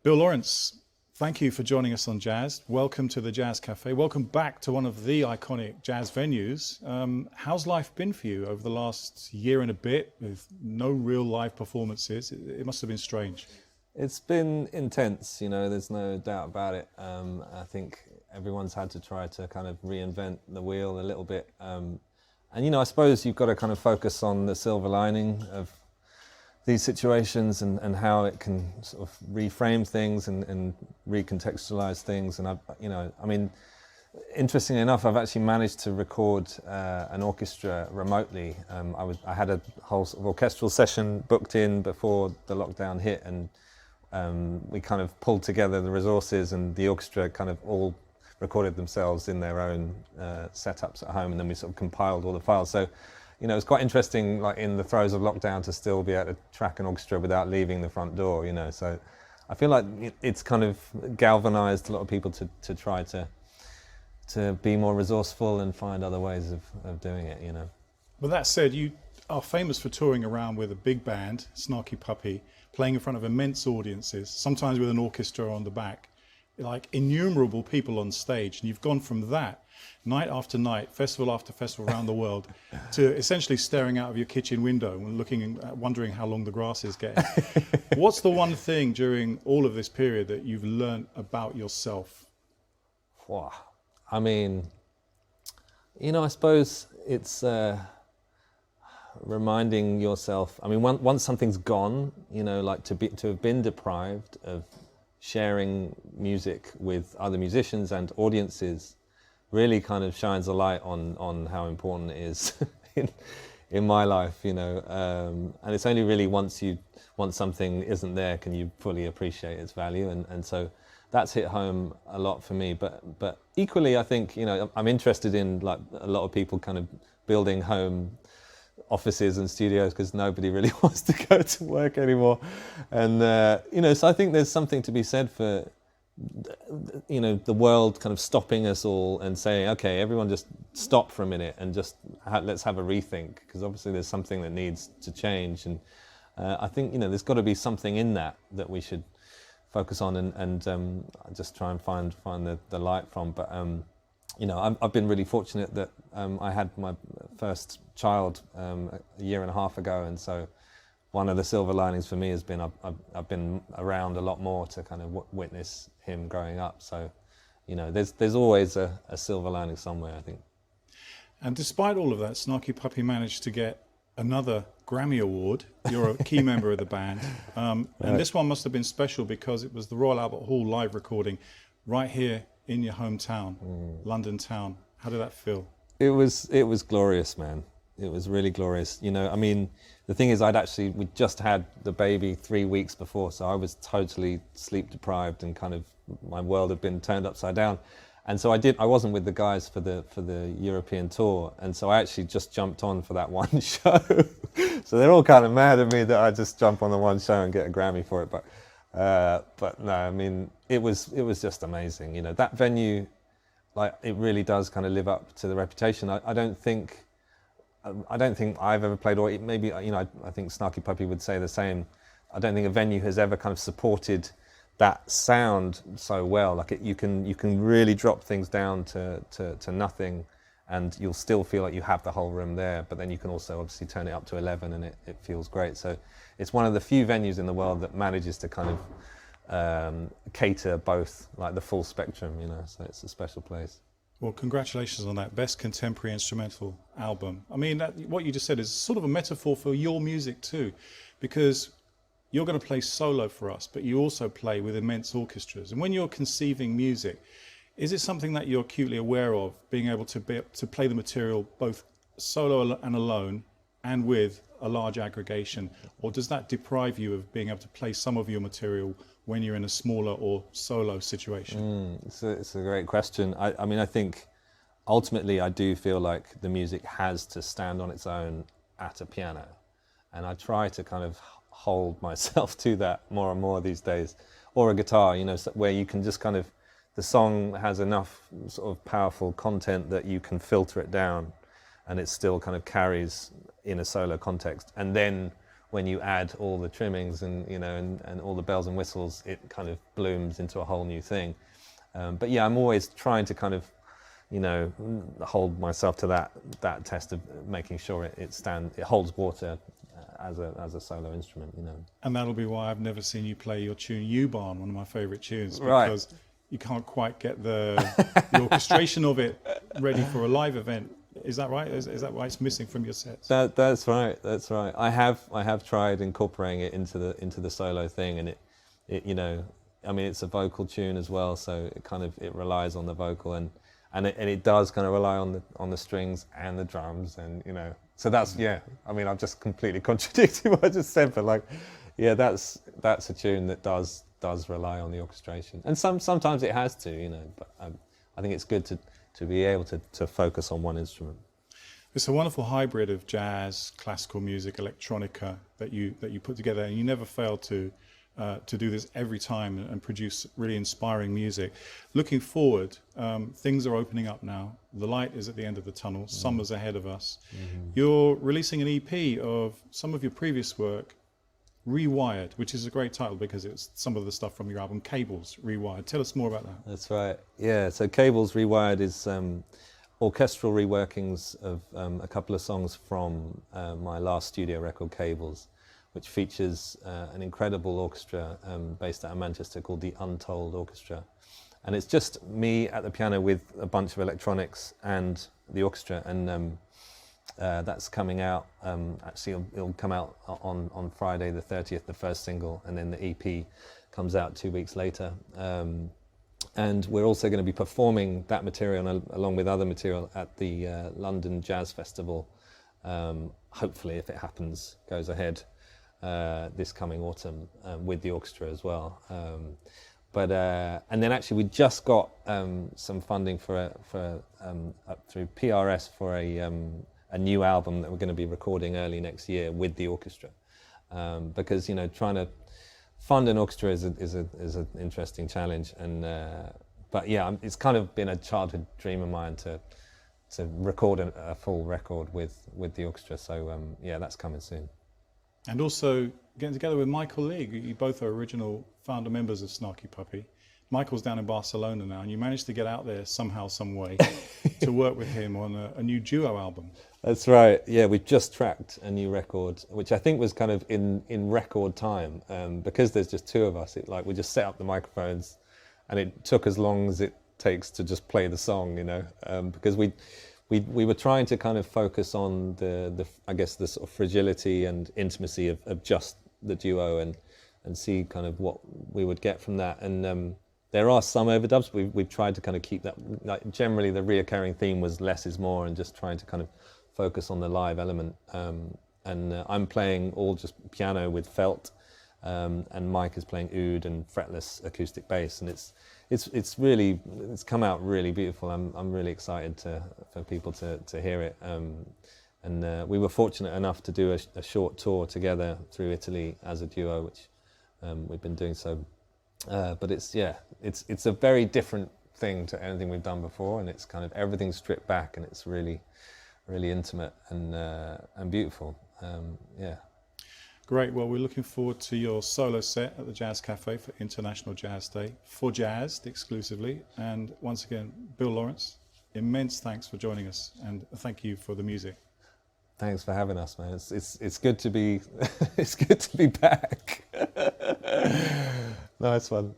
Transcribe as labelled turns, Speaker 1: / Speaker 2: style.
Speaker 1: Bill Laurance, thank you for joining us on Jazz. Welcome to the Jazz Café. Welcome back to one of the iconic jazz venues. How's life been for you over the last year and a bit with no real live performances? It must have been strange.
Speaker 2: It's been intense, there's no doubt about it. I think everyone's had to try to kind of reinvent the wheel a little bit. And, I suppose you've got to kind of focus on the silver lining of these situations and how it can sort of reframe things and recontextualize things. And interestingly enough, I've actually managed to record an orchestra remotely. I had a whole sort of orchestral session booked in before the lockdown hit, and we kind of pulled together the resources, and the orchestra kind of all recorded themselves in their own setups at home, and then we sort of compiled all the files. So, it's quite interesting, like in the throes of lockdown, to still be able to track an orchestra without leaving the front door, So I feel like it's kind of galvanized a lot of people to try to be more resourceful and find other ways of doing it,
Speaker 1: But that said, you are famous for touring around with a big band, Snarky Puppy, playing in front of immense audiences, sometimes with an orchestra on the back, like innumerable people on stage. And you've gone from that, night after night, festival after festival around the world, to essentially staring out of your kitchen window and wondering how long the grass is getting. What's the one thing during all of this period that you've learned about yourself?
Speaker 2: Wow. I suppose it's reminding yourself. Once something's gone, like to have been deprived of sharing music with other musicians and audiences, really kind of shines a light on how important it is in my life, and it's only really once something isn't there can you fully appreciate its value, and so that's hit home a lot for me. But equally, I think I'm interested in, like a lot of people, kind of building home offices and studios, because nobody really wants to go to work anymore, and so I think there's something to be said for the world kind of stopping us all and saying, okay, everyone just stop for a minute and just let's have a rethink, because obviously there's something that needs to change. And I think there's got to be something in that we should focus on and just try and find the light from. But I've been really fortunate that I had my first child a year and a half ago, and so one of the silver linings for me has been I've been around a lot more to kind of witness him growing up. So, there's always a silver lining somewhere, I think.
Speaker 1: And despite all of that, Snarky Puppy managed to get another Grammy Award. You're a key member of the band. And this one must have been special because it was the Royal Albert Hall live recording right here in your hometown, London town. How did that feel?
Speaker 2: It was glorious, man. It was really glorious. The thing is, we just had the baby 3 weeks before, so I was totally sleep deprived and kind of, my world had been turned upside down. And so I wasn't with the guys for the European tour, and so I actually just jumped on for that one show. So they're all kind of mad at me that I just jump on the one show and get a Grammy for it. But no, it was just amazing. That venue, like, it really does kind of live up to the reputation. I don't think I've ever played, or maybe, I think Snarky Puppy would say the same. I don't think a venue has ever kind of supported that sound so well. Like, you can really drop things down to nothing, and you'll still feel like you have the whole room there, but then you can also obviously turn it up to 11 and it feels great. So it's one of the few venues in the world that manages to kind of cater both, like, the full spectrum, so it's a special place.
Speaker 1: Well, congratulations on that Best Contemporary Instrumental Album. What you just said is sort of a metaphor for your music too, because you're going to play solo for us, but you also play with immense orchestras. And when you're conceiving music, is it something that you're acutely aware of, being able to play the material both solo and alone and with a large aggregation? Or does that deprive you of being able to play some of your material when you're in a smaller or solo situation?
Speaker 2: It's a great question. I think ultimately I do feel like the music has to stand on its own at a piano. And I try to kind of hold myself to that more and more these days. Or a guitar, where you can just kind of, the song has enough sort of powerful content that you can filter it down and it still kind of carries in a solo context. And then when you add all the trimmings and and all the bells and whistles, it kind of blooms into a whole new thing. But yeah, I'm always trying to kind of hold myself to that test of making sure it holds water as a solo instrument.
Speaker 1: And that'll be why I've never seen you play your tune U-Barn, one of my favourite tunes,
Speaker 2: Right.
Speaker 1: because you can't quite get the orchestration of it ready for a live event. Is that right? Is that why it's missing from your sets?
Speaker 2: That's right. That's right. I have tried incorporating it into the solo thing, and it I mean, it's a vocal tune as well, so it relies on the vocal, and it does kind of rely on the strings and the drums, and so that's, yeah. I mean, I've just completely contradicted what I just said, but that's a tune that does rely on the orchestration, and sometimes it has to, but I think it's good to be able to focus on one instrument.
Speaker 1: It's a wonderful hybrid of jazz, classical music, electronica that you put together, and you never fail to do this every time and produce really inspiring music. Looking forward, things are opening up now. The light is at the end of the tunnel. Summer's ahead of us. Mm-hmm. You're releasing an EP of some of your previous work, Rewired, which is a great title because it's some of the stuff from your album Cables, Rewired. Tell us more about that.
Speaker 2: That's right. Yeah, so Cables Rewired is orchestral reworkings of a couple of songs from my last studio record, Cables, which features an incredible orchestra based out of Manchester called the Untold Orchestra. And it's just me at the piano with a bunch of electronics and the orchestra, and that's coming out, actually it'll come out on Friday the 30th, the first single, and then the EP comes out 2 weeks later. And we're also going to be performing that material along with other material at the London Jazz Festival, hopefully, if it happens, goes ahead, this coming autumn, with the orchestra as well. And then actually we just got some funding through PRS for a new album that we're going to be recording early next year with the orchestra, because trying to fund an orchestra is an interesting challenge, and but yeah, it's kind of been a childhood dream of mine to record a full record with the orchestra. So yeah, that's coming soon.
Speaker 1: And also getting together with Michael League. You both are original founder members of Snarky Puppy. Michael's down in Barcelona now, and you managed to get out there somehow, some way, to work with him on a new duo album.
Speaker 2: That's right. Yeah, we've just tracked a new record, which I think was kind of in record time, because there's just two of us. We just set up the microphones, and it took as long as it takes to just play the song, because we were trying to kind of focus on the I guess the sort of fragility and intimacy of just the duo, and see kind of what we would get from that. And there are some overdubs. We've tried to kind of keep that, generally the reoccurring theme was less is more, and just trying to kind of focus on the live element. And I'm playing all just piano with felt, and Mike is playing oud and fretless acoustic bass, and it's come out really beautiful. I'm really excited for people to hear it. And we were fortunate enough to do a short tour together through Italy as a duo, which we've been doing so. But it's a very different thing to anything we've done before, and it's kind of everything's stripped back, and it's really, really intimate and beautiful. Yeah.
Speaker 1: Great. Well, we're looking forward to your solo set at the Jazz Café for International Jazz Day, for Jazz exclusively. And once again, Bill Laurance, immense thanks for joining us, and thank you for the music.
Speaker 2: Thanks for having us, man. It's good to be it's good to be back. Nice one.